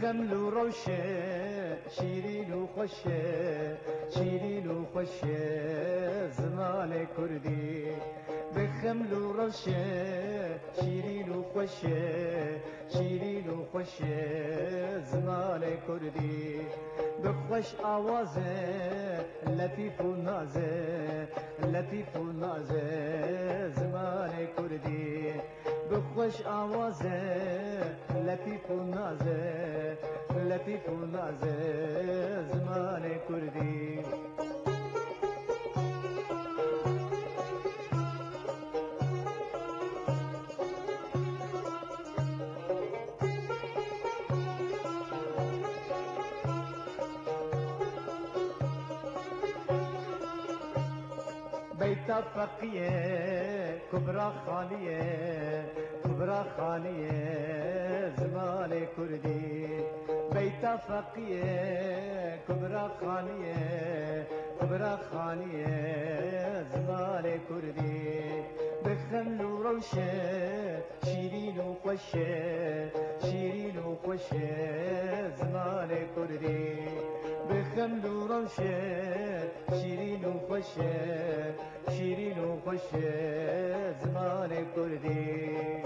بخمل وروشة شيرين وخشة شيرين وخشة زمان كردي بخمل وروشة شيرين وخشة شيرين وخشة زمان كردي بخوش آوازه لطيف ونازه لطيف ونازه زمان كردي بخوش آوازه لطيف ونازه لطيف ونازه زمان كردي بيت فقيه كبرى خاليه كبرى خاليه زمان كردي بيت فقيه كبرى خاليه كبرى خاليه زمان كردي بخمل وروشه شيرين وخشه شيرين وخشه زمان كردي بخمل وروشه شيرين وخشه شيرين وخشه زمان كردي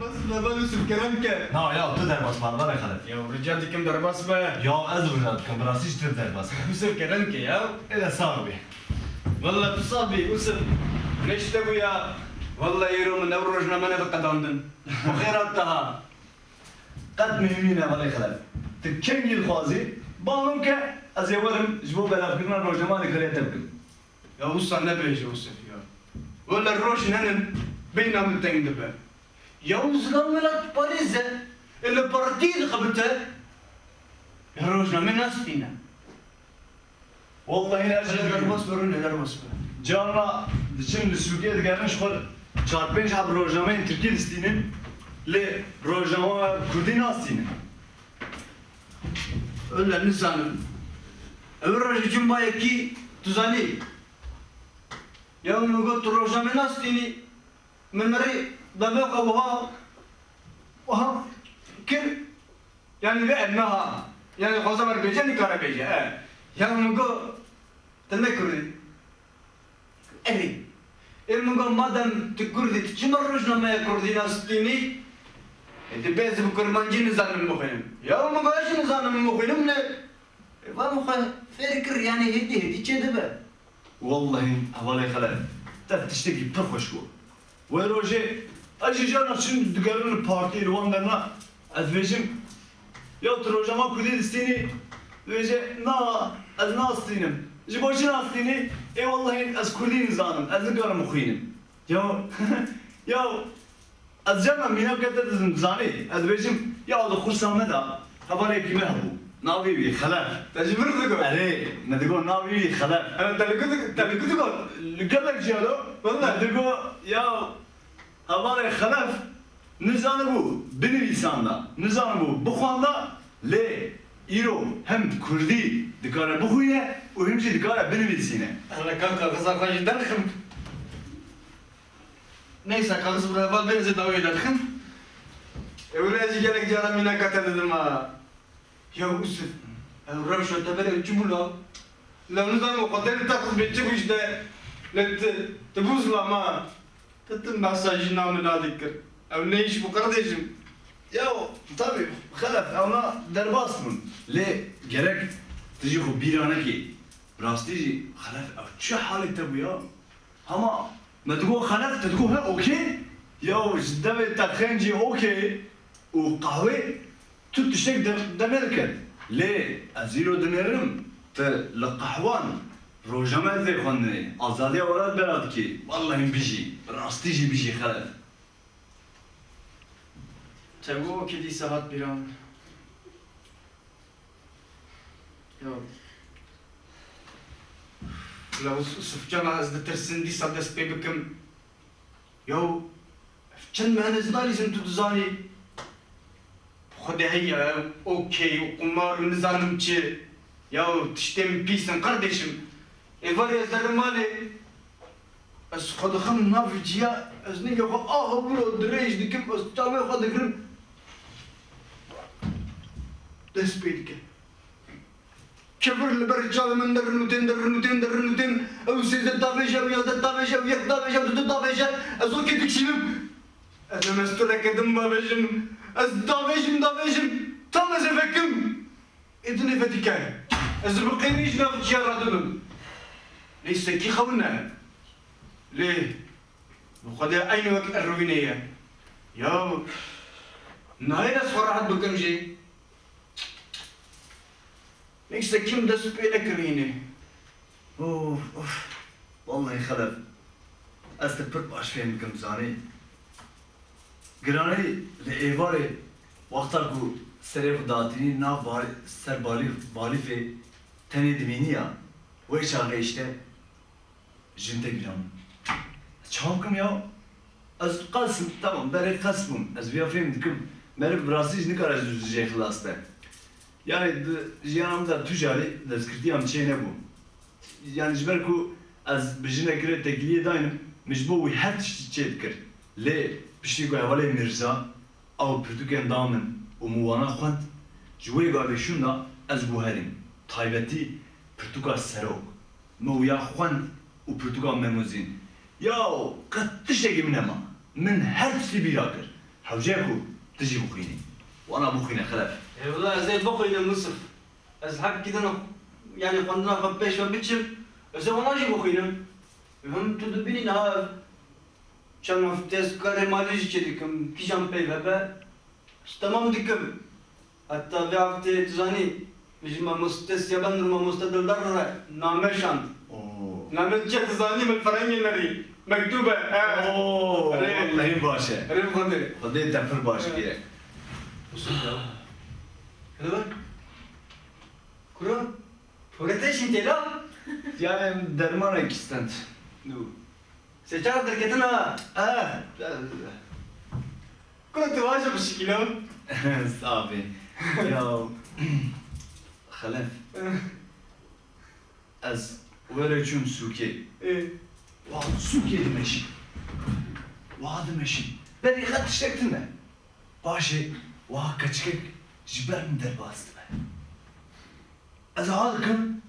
بس ما بلوسف كلامك. ها يا تو در باس مالنا خلف. يا رجالتي كم در باس بقى. يا از رجالتكم براسيش تر در باس. يوسف كلامك يا. إلى صاحبي. والله تصابي يوسف. ليش تبو يا؟ والله يروم من أول رجنا ما نبقى عندن. وخيراتها. قد مهمين والله خلف. تكمل الخازي بانم که از یورم جبو بلاف کردن روزمان کلیت بکن. يا وصل نبي يوسف يا. ولا الروش نحن بينا من تندبه. يا وزغان ولد باريزة اللي بارتين خبته. يا روجنا من ناس فينا. والله هنا أجل درباس برونه درباس بر. جانا دشم لسوقية دقارن شخور چار پنج حب روزنامه ترکی دستینن لی روزنامه کردی ناستینن. ولا نزانم. الرجل جنبا يكي تزاني. يوم قلت روجنا من ناس فيني من مري دماغ وها كل يعني لأنها يعني خزمر بيجاني كاره بيجا يعني مقول تنكرني أري المقول مادام تكردي تجمر رجنا ما يكردي ناس تيني أنت بيز بكرمانجي نزان المخيم يا مقول إيش نزان المخيم لا فمخ فكر يعني هدي كذا بقى والله أولي خلاص تفتشتكي بتفشكو وروجي أجي جانا شن دقارن البارتي روان درنا أدفجم يا تروجا ما كودي دستيني ويجي نا از ناستينم جبوش ناستيني اي والله از كردي نزانم از نقار مخينم يا از جانا مينا كتت نزاني أدفجم يا هذا خرسان مدى هبالي كي مهبو ناوي بي خلاف تجبر تقول أري ندقول ناوي بي خلاف أنا تلقيت تقول لقلك جالو والله ندقول يا هبالي خلاف نزانبو بنویساندا نزانبو بخواندا لی ایرو هم کردی دکاره بخوینه و همچی دکاره بنویسینه. أنا كان كذا خايف درخم. نيسا كذا سبرا فال بنزل داوي درخم. ولا أجي جالك جانا منا كتر ما يا يوسف الرمش تبرع الجملة لو نزل مقدر تأخذ بيتشوفش ده تبوز لا ما تتم مساجنا من هذيك أو نيش بقرديشم. ياو طبعا خلف اونا درباس من لی گرک تجي خو بیرانه کی راستیجی خلف او چه حالی تبویا هما ما تقول خلف تقول ها اوكي ياو جدبه تخنجي اوكي وقهوه تو تشتك دمركن ليه ازيرو دنيرم لقحوان روجما ذي خوني ازادي ولاد بلاد كي والله بيجي راستيجي بيجي خلف تقول كدي ساعات بيران يا لو سفجان از ترسن دي صدس بيبكم يو فجن ما نزداري زنتو تزاني خدي هي اوكي وقمار نزانم چه Ya tiştem pisin kardeşim. Var ya zarmali. Az xodxam navciya az ne yok ah bu dreş dikim az tabi xodxam. Despedike. Kefir liber çalımın dernutin. O size daveşev ya da daveşev yak daveşev tutu daveşev. Az o kedik şinim. Az mestura kedim daveşim. Az daveşim. Tam az efekim. İdni fetike. Az baqini iş navciya radulun. Leyse ki xavna. ليه؟ وقد عينك الروينية يا نهاية صراحة بكم شيء ليس كم دس بينك ريني اوف والله خلف استبرت باش فهم بكم زاني گرانی لعباره وقتا کو سریف داتینی نا سر بالی فی تنی دمینی یا وی چاقه اشته جنده گرام Çankım ya. Az kalsın tamam beri kasmım. Az bir yapayım dikim. Beri brasiz ne kadar düzecek hılasta. Yani yanımda tücari deskirtiyam çeyne bu. Yani jber ku az bijine kire tekliye dayanım. Mecbu her çiçeği dikir. Le pişti ku havale Mirza av Pürtüken damın o muvana xwant. Jwê gavê şunda ez guherim. Taybetî Pürtüka serok. Me ya xwant û Pürtüka memuzîn. Yaw qet tiştekî min hema. Min her tiştî bîra kir. Hewce ku tu jî bixwînî. Wana bixwîne xelef. والله ez ê bixwînim Yusuf. Ez heqîdin yani xwendina xwe pêş ve biçim. Ez ê wana jî bixwînim. Him tu dibînî niha çend tezkarê malî jî çêdikim. Kîjan pey vebe. Tamam dikim. Hatta vê heftê tu zanî ji mamoste siyaban mamoste dildar re name şand. نامه چه تزانی من فرنگی نری مکتوبه والله باشه ریم خونده خودی تفر باشه گیره هلو کرو پورتشین تیلا yani derman ekistent seçar derketin ha kuru tuvaja bu şekilde abi ya خلف az ولا جون سوكي واحد سوكي ماشي واحد ماشي بني خد اشتقتنا باشي واحد كتشكك جبر من درباست از هذاكم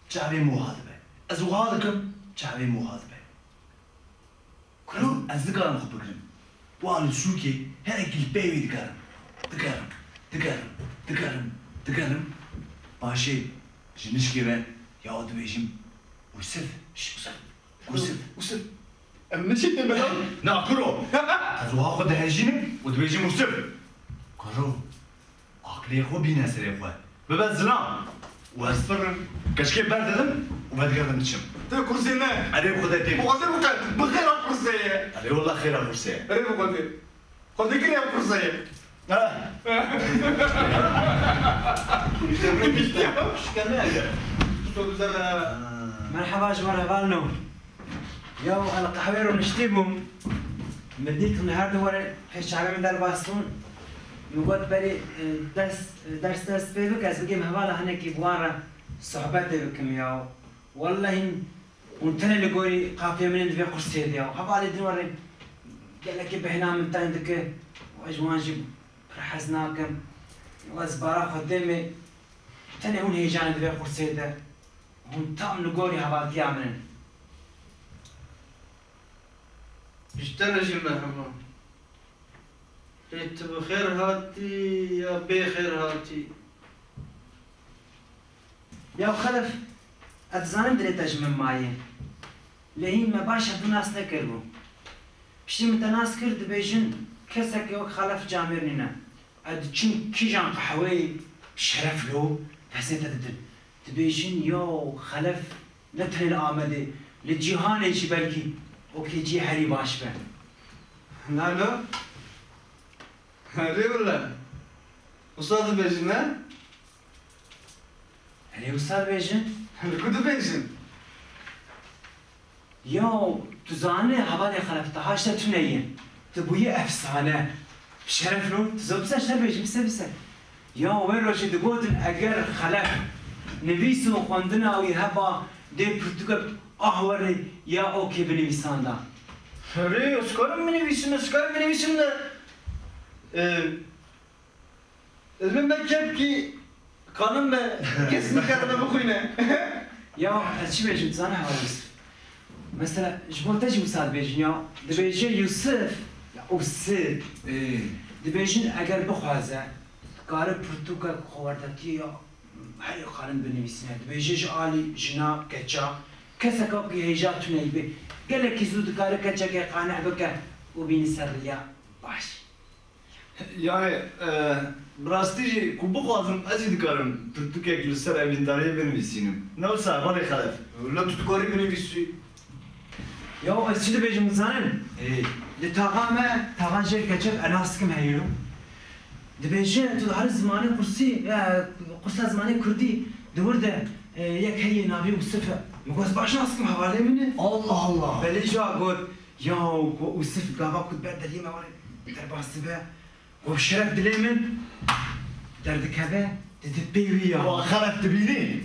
شعبي مو هذا از هذاكم شعبي مو هذا كلو از ذكر مخبرين وعلى سوكي هيك البيبي دكرم باشي جنشكي بقى يقعد بيجيم وسف وسف مشيت بلا نا كرو هذو هاخد هجينم ودبيجي وسف كرو عقلي خو بينا سري خو ببا زنا واصفر كشكي برددم وبدقدم تشم تو كرسينا علي خدها تيم وقدر بخير كرسي علي والله خير كرسي ريب قدر خدي كده كرسي مرحبا جمال هبالنو يو القحوير ونشتيبهم مديك النهارده ورا فيش على من دار باستون نقول بري درس بيبك از بجيم هبالا هناك بوارا صحبات بكم ياو والله ونتنا اللي قولي قافية من في قرصي ياو هبالي دنوري قال لك بهنا من تاندك واجوان جيب حزناكم وازبارا قدامي تاني هون هيجان في قرصي ده هون تام نقولي هبالتي عملن اشترى مرحبا انت بخير هاتي يا بخير هاتي يا خلف اتزانم دريتاج من مايه لهين ما باش هدو ناس نكربو بشتي متناس كرد بيجن كسك يوك خلف جامرنينا اد چون كيجان قحوي شرف له حسيت تبيجن يو خلف نتهن آمده لجيهان يجي بلكي اوكي جي حري باش به نالو هذي ولا وصاد بيجنا هري وصال بيجن كنت بيجن يو تزاني هبالي خلف تهاشتا تنين تبوي افسانه بشرف له تزوب بس بيجن بس يو وين روشي تقول اجر خلف نویسن و خواندن آوی هبا دی پرتوکا آهوری یا اوکی بنویسان دا Öyle askarım mı nevisim de. Ben ki kanım be kesinlikle kadar bu kuyne. یا چی بیشتر زنه هاوس مثلا جبرتش وساد بیشتر یا دبیجی یوسف یا اوسف دبیجن اگر بخوازه کار پرتوکا خواردتی یا هر خانم بنویسنه دبیجی عالی جنا کچا کسی که هیجات نهیبه گله کی زود کار کچا که قانع بکه و بینی سر یا باش Yani brastici ku bixwazim ez ê dikarim pirtûkek li ser evîndariyê binivîsînim. Ne wisa valê xelef. La tutkarı beni visi. یا از چی دبیجم زنن دی تاقامه تاقان جر کچب اناسکم هیلو دبیجه تو هر زمانه قرصی قرص زمانه کردی دور ده یک هی ناوی وصفه مگوز باش ناسکم حواله منه Allah Allah. بله جا گود یا وصف گاوا کد بر دلیمه ولی در باسته به و شرف دلیمن در دکبه دیدت بیوی یا Wa xelef dibînî.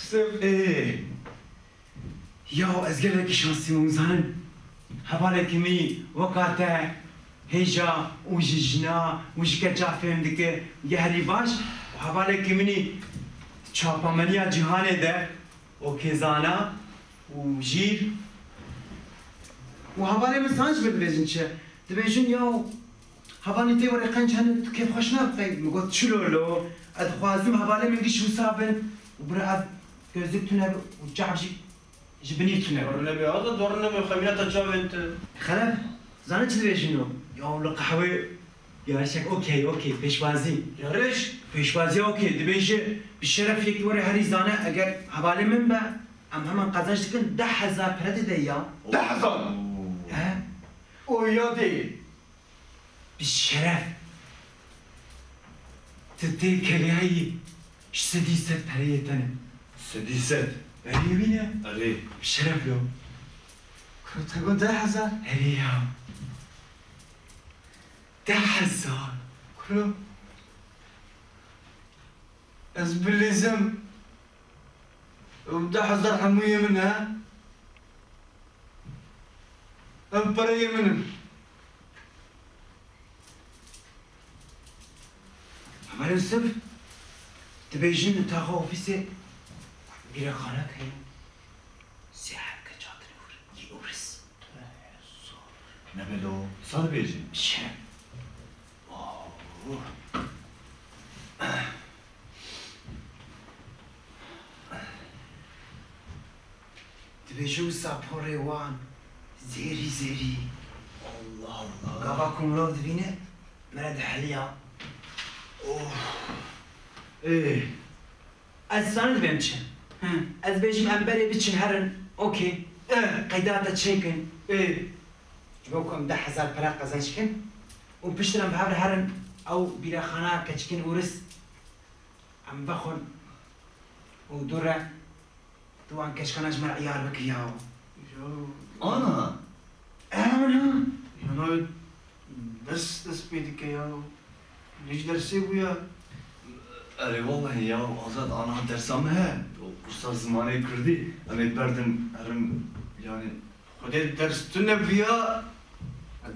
Sev. یا از گله شانسی موزانن حواله کمی وقته هیجا و جنا و جکجا فهمده که یه هری باش و حواله کمینی چاپامنیا جهانه ده و کزانا و جیر و حواله مسانج بدبیجن چه دبیجن یا حواله تی وره قنج هنو تو کیف خوش نبقی مگود چلولو ادخوازم حواله منگی شو سابن و برای gözlük tüne و جعبجی جبني تونه Doğru bir adı doğru bir xemine tecavüt. خلاف زانه چی بیشینو یا اون قهوه یا شک اوکی پیشوازی Yarış. پیشوازی اوکی دبیشه بشرف یک وره هری زانه اگر حواله من به ام همان قزنج دکن 10,000 پرده ده یا 10,000. ها O ya değil. بشرف تدي كليهي سديسة پريتنه Sediset. بريمينه Ali. بشرف لو Kurtagon 10,000. هري يا 10,000 Kuru. Ez bilizim. 10,000 hamuye منها. Em parayı benim. عمل يوسف تبيجين تاخو اوفيسي بيرا خانك هي سيحر كجات نور يورس Ne belo. Sar bêjin. شرف تبيجو سابوري وان زيري Allah Allah. قاباكم لو دبينه مرد حليا از زانت بهم چه از بیشم امبری بچن هرن اوکی قیدات چیکن بکم 10,000 پرا قزنج کن و پشترم به هرن او بیرا خانه کچکن ورس ام بخون و دوره دوان کچکناش مر عیار بکیاو Ana. امنا Yani ders pedik ya. Hiç dersi bu ya. Ere vallahi ya azad ana dersam he. O kursar zamanı kırdı. Hani berdim erim yani. Hadi ders tünne bu ya.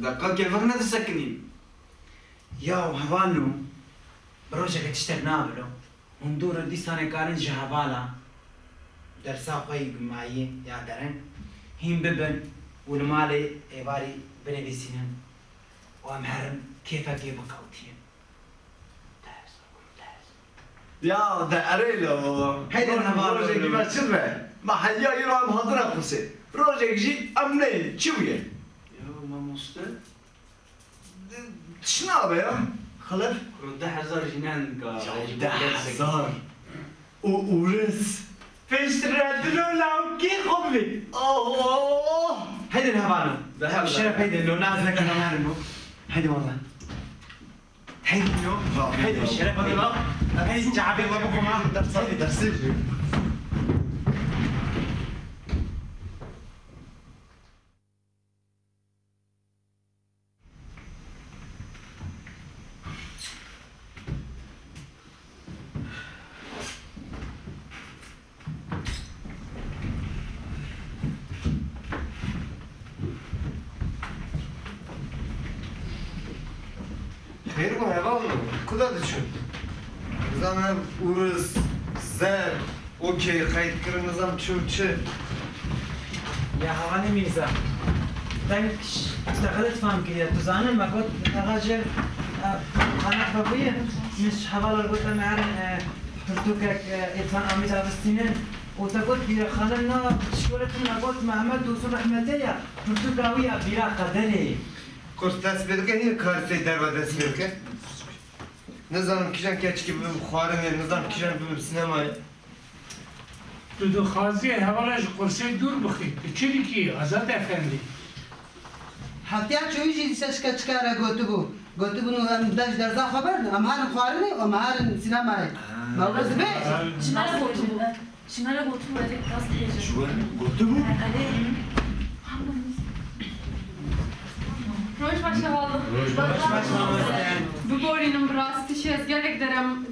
Dakika kelime ne desakinin. يا هوانو بروجك تشتغل نابلو وندور دي سنة كارن جهبالا درسا خوي معي يا درن هين ببن والمالي عباري بنبيسينن وامهرن كيفك يبقاوتين Ya da erelo. Haydi ana var. Proje gibi çırre. Mahalla yıram hadıra kurse. Proje gibi amne çiviye. Ya mamusta. Şuna abi ya. Halef. 10,000 جنان قا. 10,000. O ures. فيستردلو لو كي خبي Oh. هيدي الهبانو ذهب. الشرف هيدي لو نازلك انا مهرنو هيدي والله هيدي اليوم هيدي الشرف هيدي جعبي وابوكم Dersi. Kuda düşün. Nizam uruz, zer, okey, kayıt kırın nizam çuçu. يا هواني ميزة تنك اشتغلت فهم كده تزانم ما قلت تغجر أنا بابوية مش حوالا قلت أنا عارن حرتوكك إتفان أميت أبستينين وتقول بيرا خالنا شورتنا قلت محمد وصول رحمتية حرتوكاوية بيرا قدري Kurs tespit ke niye kartı derva tespit ke? Nizam kişen keç gibi buxarın nizam kişen bir sinemaya. تو خازی حوالش قرصه دور بخی چی کی آزاد افندی حتیا چوی جی سش که چکاره گوتو بو نو هم داش درزا خبر نه ام هرن خوارنه و ام هرن سینمای موز به شمال قطب شمال قطب ولی راست هیچ شو قلت بو روش باشه والا ببورینم راستیش از گلک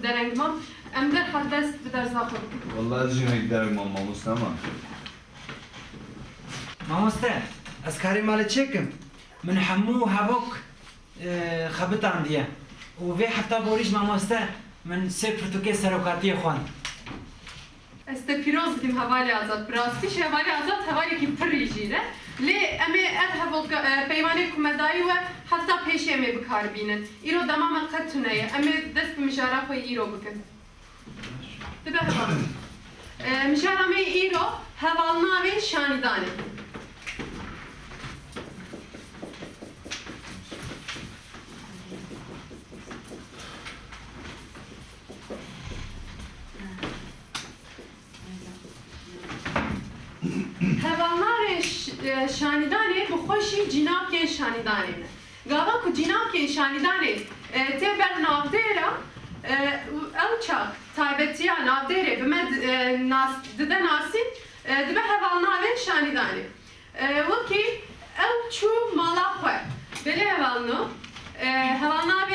درنگمام ام در حد دست به درزا خود والله جنگ درم ماما مستما ما مسته از کاری مال چکم من حمو هبوك خبط عنديه وفي حتى بوريش ما مسته من سيكرتوكي سروكاتي خوان است پیروز دیم حوالی آزاد راستیش حوالی آزاد حوالی کی پری جیره لی امی اد هوا پیمانی کمدایی و حتی پیشی امی بکار بینن ایرو دمام قطونه امی دست مجاره خوی ایرو بکن دبه حوال مجاره می ایرو حوالناوی شانیدانه حیوانات شانیدانه بخوشی جناب که شانیدانه نه. گاوا کو جناب که شانیدانه ته بر نافدرا او چاق تایبتیا نافدره بمد ناس دده ناسین دبه حیوانات شانیدانه. وکی او چو مالا خو. بله حیوانات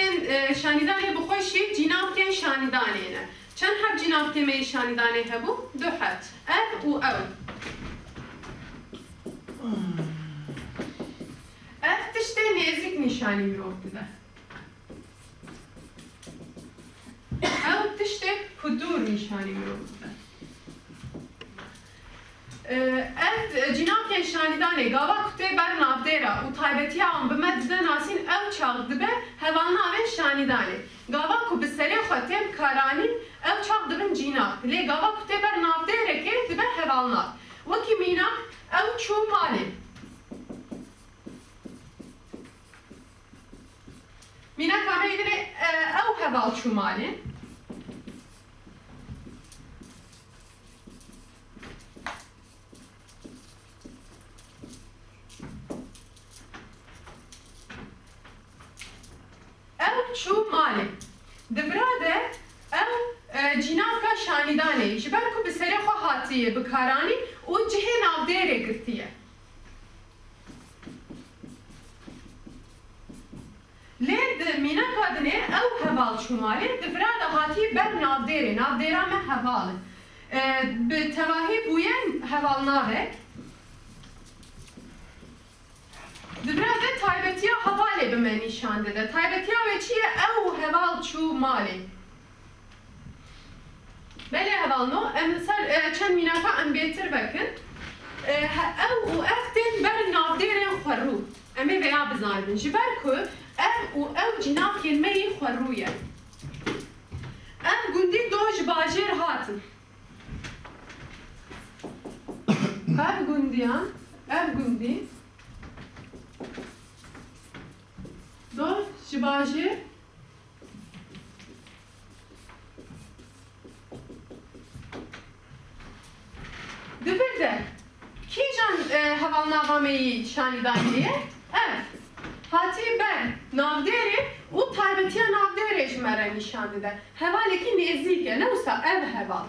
شانیدانه بخوشی جناب که شانیدانه نه. چند حب جناب که می شانیدانه هبو دو حب اف و او. اف تشته نزدیک نشانی میرود بده. او تشته کدور نشانی میرود بده. اف جناب که شانیدانه گاوا کته بر نافدرا و تایبتی هم به مدده ناسین او چاق دبه حیوان ناوه شانیدانه. گاوا کو بسری خاتم کارانی او چاق دبن جناب. لی گاوا کته بر نافدرا که دبه حیوان ناو. وکی مینا او چو مالی. مینا کامه ایدنه او حوال چو مالی. او چو مالی. دبراده او جناب که شانیدانه جبر کو بسری خو هاتیه بکارانی و جهه نافدره گرتیه. لید مینا کادنه او حوال شمالی دفراد هاتی بر نافدره نافدره ما حوال به تواهی بوین حوال ناوه دفراد تایبتی ها حواله به من نشان داده تایبتی ها و چیه او حوال شمالی بله حوال نو مثلا چند مینا کا ام بیتر بکن او و افتن بر نافدره خورو امی ویا بزاردن جبر که او جناب کلمه خورویه. گندی دوش باجر هاتن. گندیان گندی دوش باجر دبرده کی جان حوال ناغاmeyi şanidaniye? Evet. Hati ben navderi u taybetiya navderi jmere nişan dede. Hevaleki nezike ne usta ev heval.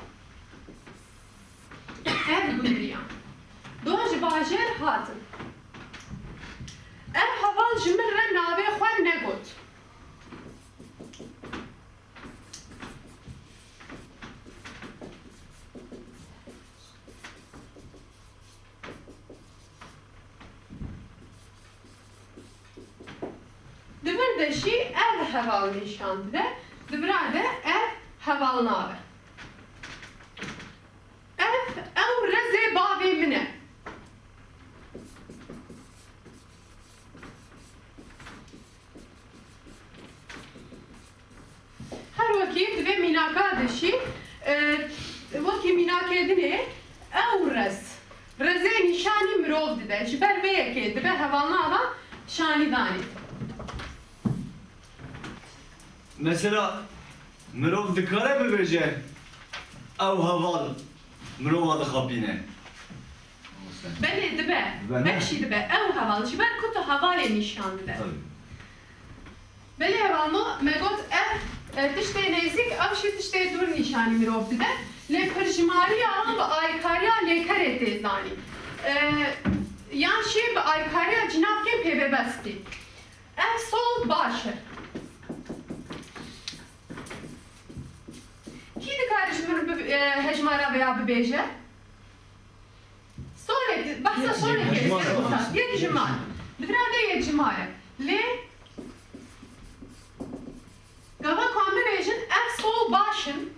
Ev gundiyan. Doj bajer hatın. Ev heval jmere nave xwan negot. دبردشی ev heval nişan dede. hevalnave. Ev reze bavê min e. Her wekî divê mînaka de jî wekî mînakêdinê ew rez. Rezê nîşanî mirov dide. Ji ber vê yekê dibe hevalnava şanîdanê. Mesela mirov dikare bibêje ew heval mirova dixapîne. Belê dibe. Beşî dibe. Ew heval. Ji ber ku tu hevalê nîşan dide. Belê hevalno me got ev tiştê nêzik ew jî tiştê dûr nîşanî mirov dide. Lê pirjimariya bi aykariya lêkerê tê zanî. Yan şê bi aykariya cinavkê pêvebestî. Ev sol baş e. Kî dikare ji min hejmara veya bibêje? Solek, behsa solek e. Yek jimar. Divrade yek jimar e. Lê gava kan bibêjin ev sol başin.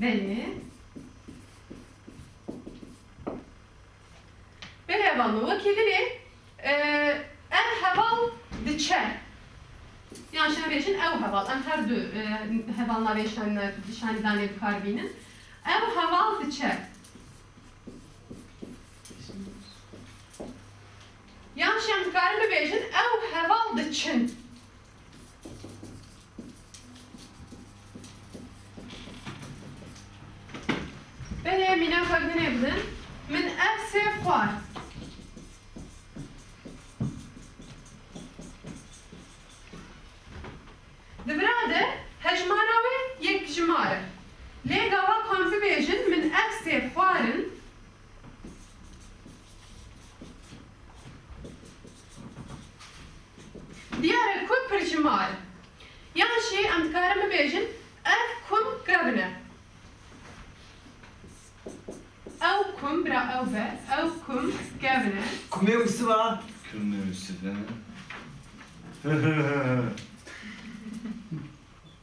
Belê. Belê hevalno wekî dilê ev heval diçe. Yan şuna bêjin ew heval. Em her du hevalnavê şanîdanê bikar bînin. Ew heval diçe. Yan şem dikarin bibêjin ew heval diçin. Belê mînaka dinê bidin. Min ev sêv xwar. Divrade hejmara wê yek jimar e. Lê gava kan bibêjin min ev sêv xwarin. Diyare ku pirjimar. Yan şê em dikarin bibêjin ev kum kevin e. Ew kum bira ew be. Ew kum kevin e. Kumê wî va? Kumê wî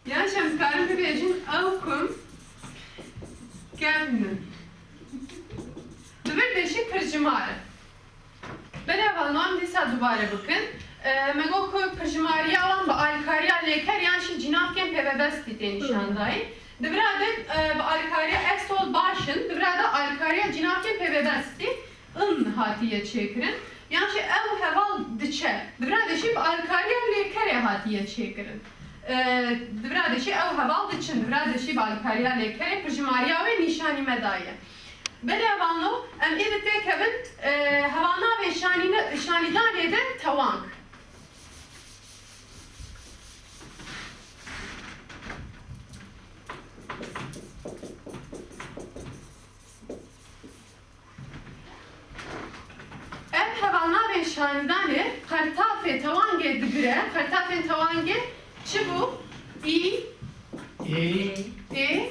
Yan şem dikarin bibêjin ew kum kevin e. Divir deşik pirjimar e. Belê hevalno em dîsa dubare bikin. Me got ku pirjimariya wan bi aykariya lêker yan şî cinavkên pêvebestî tê nîşandayî. Divrade bi aykariya ev sol başin, divrade aykariya cinavkên pêvebestî in hatiye çêkirin. Yan şî ew heval diçe. Divrade şî bi aykariya lêkerê hatiye çêkirin. Divrade şî ew heval diçin. Divrade şî bi aykariya lêkerê pirjimariya wê nîşanî me daye. Belê hevalno em ê di tê kevin hevalnavê şanîdanê de tewang. Ev hevalnavê şanîdanê qertafê tewangê digire. Qertafên tewangê çi bû? İ, ê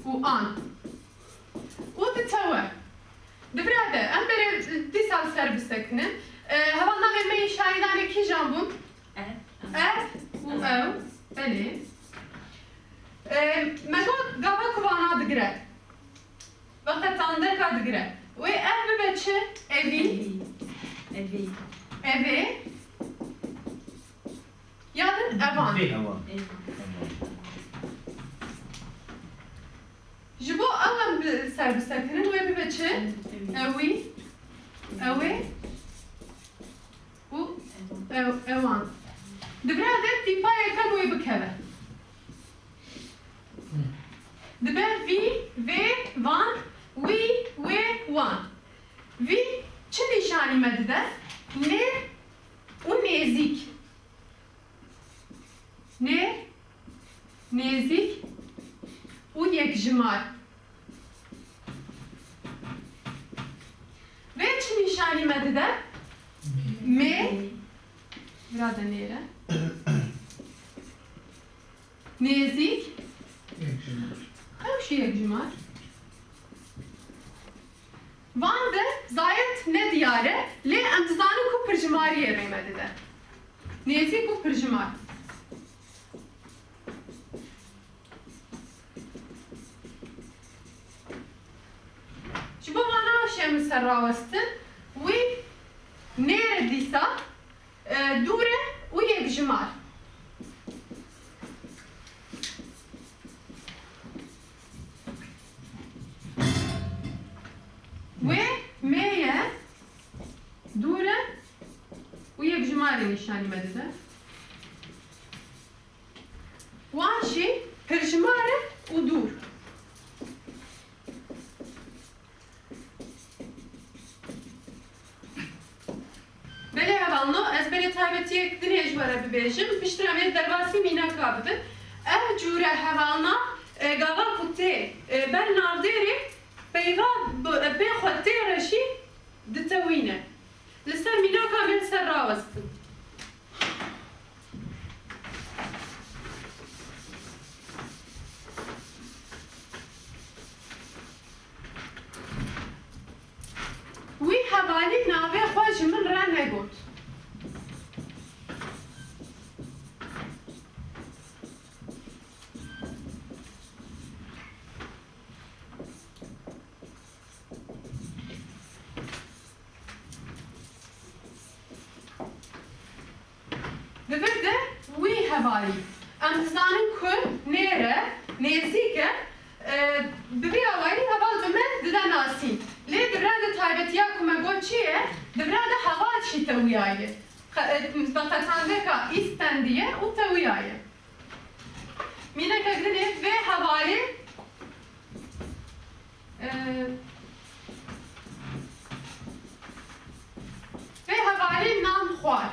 û an. û ditewe. Divrade em berê dîsal ser bisekinin. Hevalnavê me şanîdanê kîjan bûn? Ev û ew. Belê. Me got gava kuvana digire. Veqetandeka digire. Wê ev bibe çi? Evî. Evê. Yadin evan. Ji bo ew em ser bisekinin wê bibe çi? Ewî. Ewê. û ewan. Divrade tîpayeke wê bikeve. Dibe vî, vê, van, wî, wê, wan. Vî çi nîşanî me dide? Nê û nêzik. Nê, nêzik û yekjimar. Vê çi nîşanî me dide? Mê, birada nêre. Nêzik. Ew şî yekjimar. Van de zayet ne diyare, lê em dizanin ku pirjimariyê rê me dide. Nêzik û pirjimar. من سر راوستن وی نیر دیسا دوره و یک جمار و میه دوره و یک جماری نشانی مدده وانشی پرجماره و دور بله هوالنو از بله تایبتی یک دنیج واره ببیجم پیشتر امیر درباسی مینا کابده او جوره هوالنا گاوا کتی بر ناردیری پیوا بخواد تیرشی دتوینه لسر مینا کابل سر راوستن وی حوالی ناوی خواج من را نگود دبرده وی حوالی ام دزانم که نیره نیزیکه ببی اولی حوال بمن دده ناسین لی دبراده تایبتیا کمه گو چیه؟ دبراده حوال چی تویایه بقتانده که ایستندیه و تویایه مینه که گدنه و حوالی و حوالی نام خوار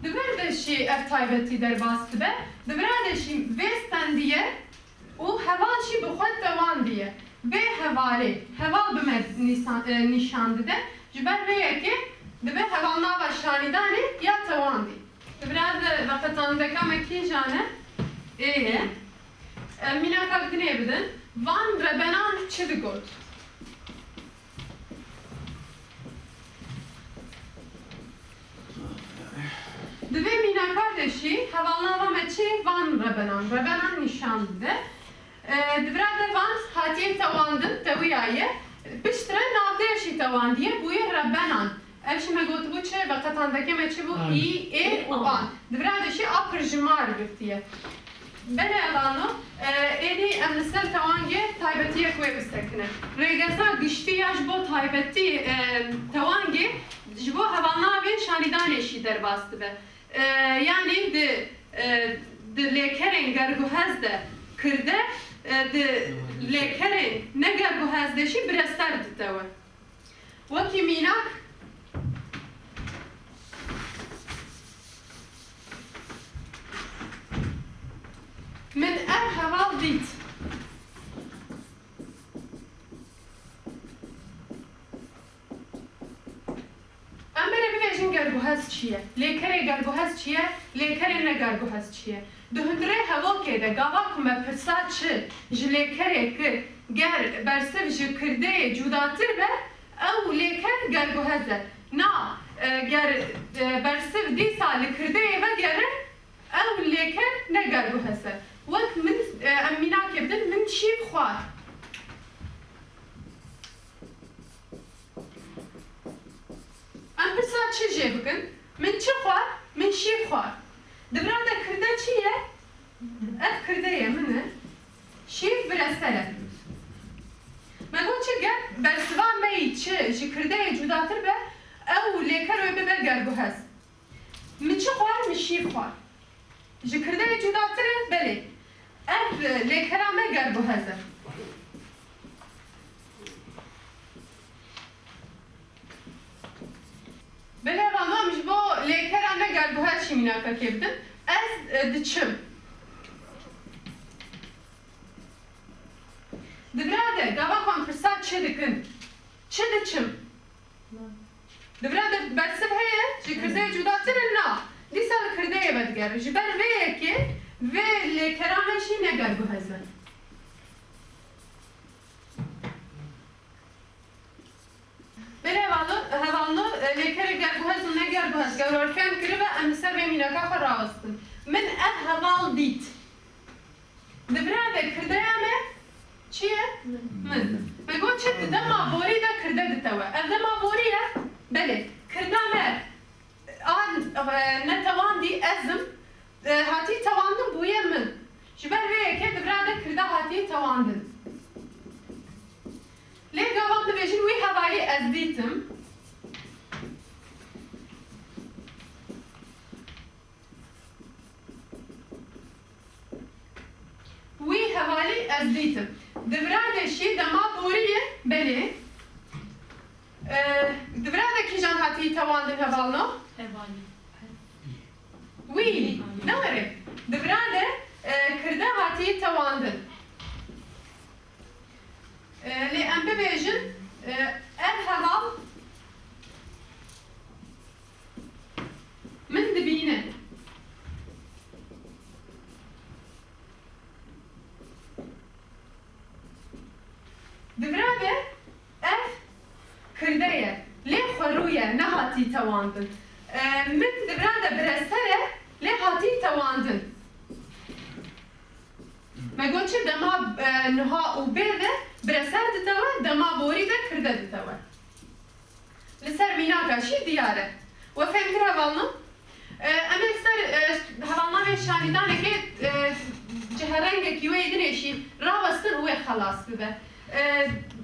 دبردشی اف تایبتی در باست به دبردشی وستندیه و حوالشی بخود دوان دیه به حوالی حوال بمد نشان دده جبر به که دبه حوال ناوا شانیدانی یا توان دی دبرد وقتان دکا مکی جانه ایه مینا کبتنه بدن وان ربنان چه بگود دوی مینا کردشی حوالنامه مچی وان ربنان نشان ده دبرده وان هاتیه تواندن تویایه بشتره نافدهشی تواندیه بوی ربنان افشی مگوت بو چه وقتاندکی مچی بو ای و آن دبردشی آپر جمار گفتیه بله اوانو ایدی امنسل توانگه تایبتیه کوی بستکنه ریگزا گشتیاش بو تایبتی توانگه جبو حوالنامه شانیدانشی در باسته به yani de lekeren garguhazda kırda de lekeren ne garguhazda şi birastar ditawa vaki minak min haval dit گرگوهز چیه؟ لیکره گرگوهز چیه؟ لیکره نه گرگوهز چیه؟ دهندره هوا که ده گاوا کمه پرسا چه جلیکره که گر برسف جی کرده جوداتر به او لیکر گرگوهزه نا گر برسف دی سال کرده و گره او لیکر نه گرگوهزه وقت من امینا که بدن من چیب خواه ام برسا چه جه بکن؟ من چه خواه؟ من شیب خواه دبراده کرده چیه؟ اف کرده یه منه شیب برسله مگو چه گر برسوا می چه جی کرده جوداتر به او لیکر و ببر گرگو هست من چه خواه؟ من شیب خواه جی کرده جوداتر بله اف لیکر همه گرگو هسته بله واما مش با لیکر همه گرگو هست چی مینا که بدن از دچم دبراده گاوا کن فرصت چه دکن چه دچم دبراده برسب هیه جی کرده جوداتر نه دی سال کرده یه بدگره جی بر ویه که وی لیکرامشی نگرگو هزن بله هوالنو لیکر گرگو هزن نگرگو هز گورارکن کره و امسر و میناکا خور راستن من هوال دیت دبراده کرده همه چیه؟ من بگو چه دما بوری دا کرده دتوا اف دما بوریه بله کردانه آن نتوان دی ازم هاتی تواندم بویه من جبر وی که دبراده کرده هاتی تواندم لی گاوان دبیجن وی هوایی از دیتم وی هوالی از دیتم دبراده شی دما بوریه بله دبراده کی جان هاتی تواندم هوالنا وی نوره دبراده کرده هاتی تواندم لی ام ببیجن هوال من دبینه دبراده کردهیه لی خورویه نه هاتی تواندن من دبراده برسره لی هاتی تواندن مگو چه دما نها و بیده برسر دتوا دما بوری ده کرده دتوا لسر میناکا شی دیاره و فهم کرا والنا اما لسر هوالنا به شانیدانه که جهرنگه کیوه درشی راوستن اوه خلاص بده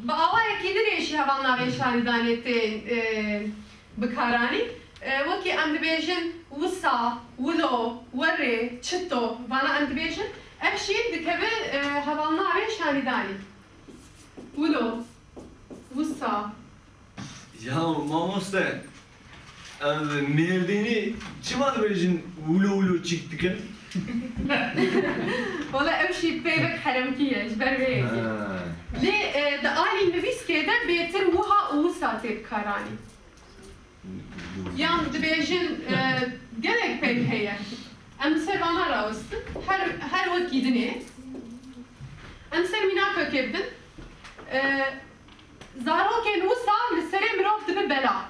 با آوائه کی درشی هوالنا به شانیدانه بکارانی وکی ام دبیجن وسا ولو وره چطو وانا ام دبیجن افشی دکبه هوالنا به شانیدانی ولو وسا Ya mamoste merdini çima dibêjin wilo çîkdikin? Valla ev şey peyvek heremkiye, jber veyekî. Lê di alî nivîskê de bêtir wiha û wisa tê dikaranî. Yan dibêjin gelek peyv heye. Em ser vana rawestin, her wekî dinê. Em ser mînakekê bidin. Zarokên wisa li serê mirov dibe bela.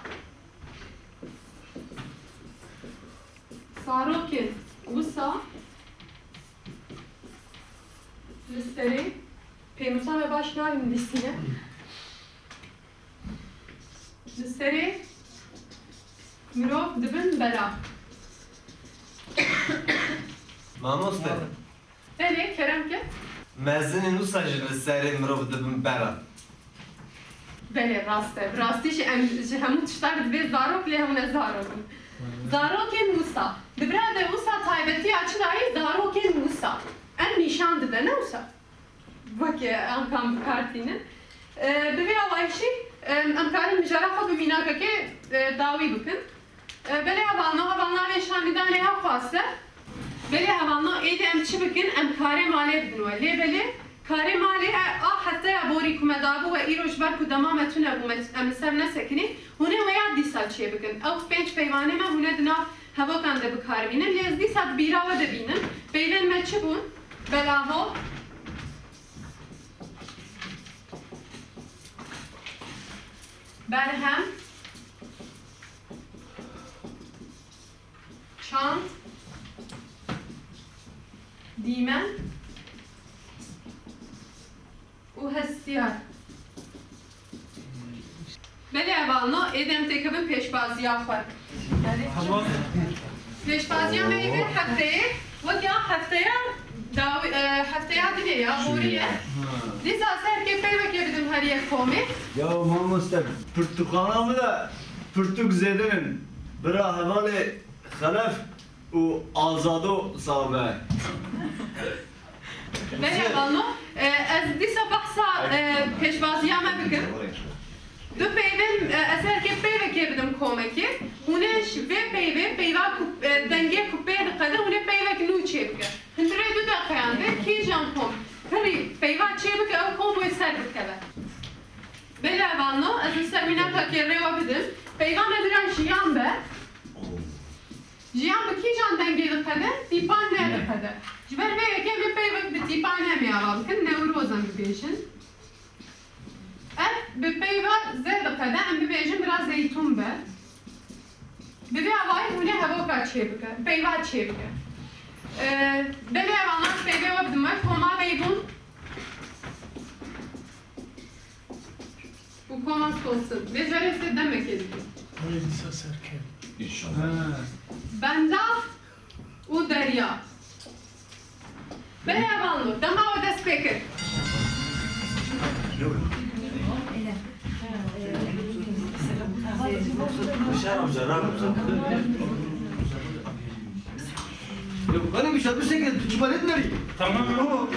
Zarokên wisa li serê pênûsa me baş nayîn lîstîne. Li serê mirov dibin bela. Mamoste, Belê keremke? mezinên wisa jî li serê mirov dibin bera. Belê rast e. Rastî jî em ji hemû tiştar dibe zarok lê hemû ne zarokin. Zarokên wisa. Di birade wisa taybetiya çi dayê zarokên wisa. Em nîşan dibe ne wisa? Wekî em kan bikartînin. Bi vê awayîşî em karin mijara xwe bi mînakekê dawî bikin. Belê hevalna vê şanîdanê hev xwaste. Belê hevalna êdî em çi bikin em karê malê bidin we. Lê belê karê malê hetaya borî ku me dabû ve îroj ber ku dema me tune bû em li ser nesekinî hûnê weya dîsa çê bikin. Ew pênc peyvanê me hûne di nav hevokan de bikaribînin. Lê ez dîsa di bîra we de bînin. Peyvên me çi bûn? Belavo, berhem, çant, dîmen û hestiyar. Belê hevalna êdî em tê kevin pêşbaziya xwe. Pêşbaziya me êdî hefteyê wekî hefteya dinê ya borîye. Dîsa serkê peyvekê bidin heriye komê. Ya mamoste Portugal'a mı da Portuk zedinin bira hevalê xelef û azado sabe. Belê hevalna ez dîsa behsa pêşbaziya me bikim. Du peyvên ez serkê peyvekê bidim komekê. Hûne ji vê peyvê peyva ku dengê ku pê diqede hûne peyvek nû çê bike. Hindirê du deqeyan de kîjan kom. Pirî peyva çê bike ew kom wê ser bikeve. Belê hevalna ez li ser mînakekê rêwa bidim. Peyva me bira jiyan be. Jiyan bi kîjan dengê diqede? Tîpan ne diqede. Ji ber vê yekê vê peyvek bi tîpan nemê ava bikin newrozan bibêjin. Ev bi peyva zê diqede em bibêjin biraz zeytûn be. Bi vê awayî hûnê hevoka çê bike, peyva çê bike. Belê hevalna peyvê we bidim we koma bêbûn Bu komas olsun. Becere ise demek edin. Öyle disa serken. İnşallah. Bendaf u derya. Bele avanlu. Dama o dest pekir. Benim bir şey bir şey tutuşma etmeli. Tamam mı?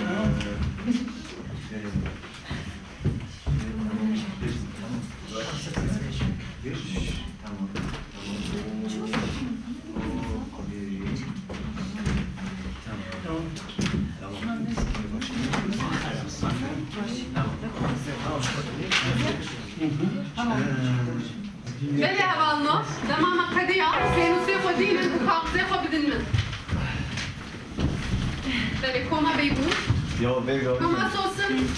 Bele avanlu. Dama makadiya. Senusi kodinin bu kakze kodinin min. Bele koma beybu. Ya bey ya. Komas olsun.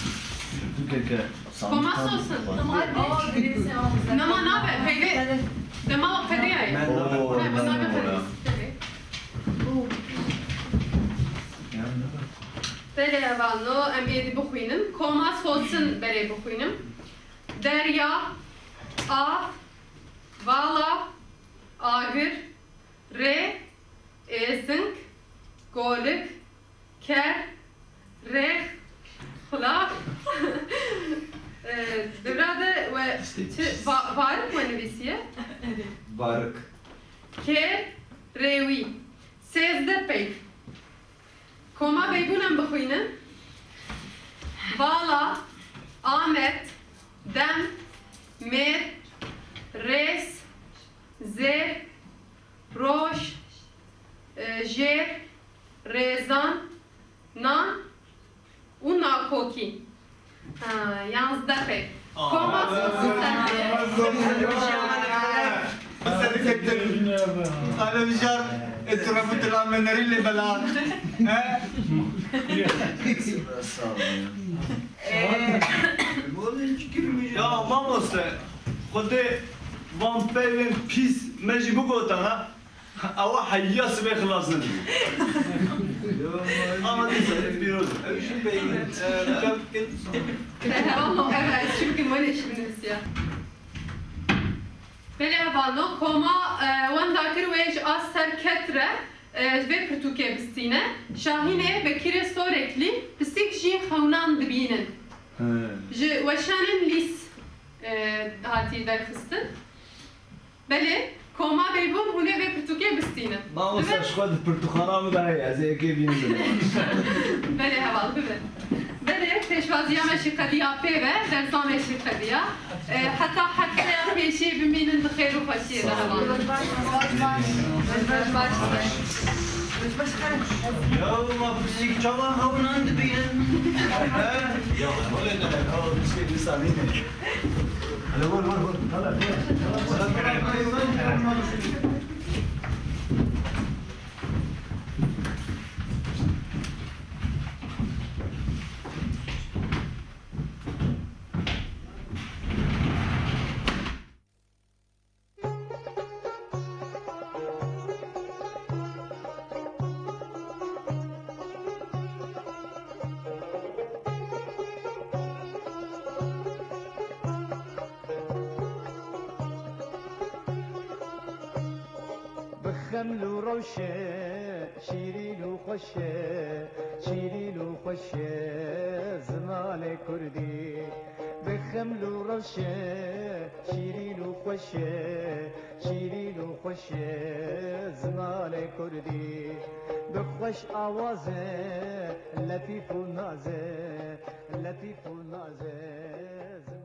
Türkiye Komas olsun. Nama nabe. Peyde. Dama makadiya. Oo, Ne, bu nabe peyde. Bele avanlu. Em yedi bukhuyinin. Komas olsun bele bukhuyinin. Derya. A. Vala. Agır. Re. Ezink. Golik. Ker. Reh. Xulaf. Devrade ve varık mı nevisiye? Barık. Ker. Rewi. Sezde pey. Koma beybunem bixwînin. Vala. Ahmet. Dem. Mer. Res. Zer. Roş. Jer. Rezan. Nan. U nakoki. Yalnız da pek. Koma sosun Seni çektim. Ana bir şar. Etrafı tıramenleriyle bela. Ya mamoste. Kode van peyven pis mecbu gotana. Ama hayyas ve xlasın. Ama neyse bir oldu. Şu peyven. Devamlı evet çünkü böyle işimiz ya. Belevanno koma wanda kirwej az serketre ve Pirtûkê bistîne Şahînê Bekîrê Soreklî pisîk jî xewnan dibînin. Ji weşanên lîs hatî derxistin. Belê koma bêbûn hûnê vê Pirtûkê bistînin. Mamoste şkod Portuxana mı daha iyi? Az eke binin. Belê heval bibe. Belê pêşwaziya me ji qediya pê ve dersa me ji qediya. Heta heftaya pêşî bimînin bi xêr û xweşiyê de heval. Ya ma pisik çalan havnan dibin. Ya öyle ne demek? O bir şey saniye. Hadi vur. Hadi. بخمل وروشة شيرين وخشة شيرين وخشة زمان كردي بخمل وروشة شيرين وخشة شيرين وخشة زمان كردي بخوش آوازة لطيف ونازة لطيف ونازة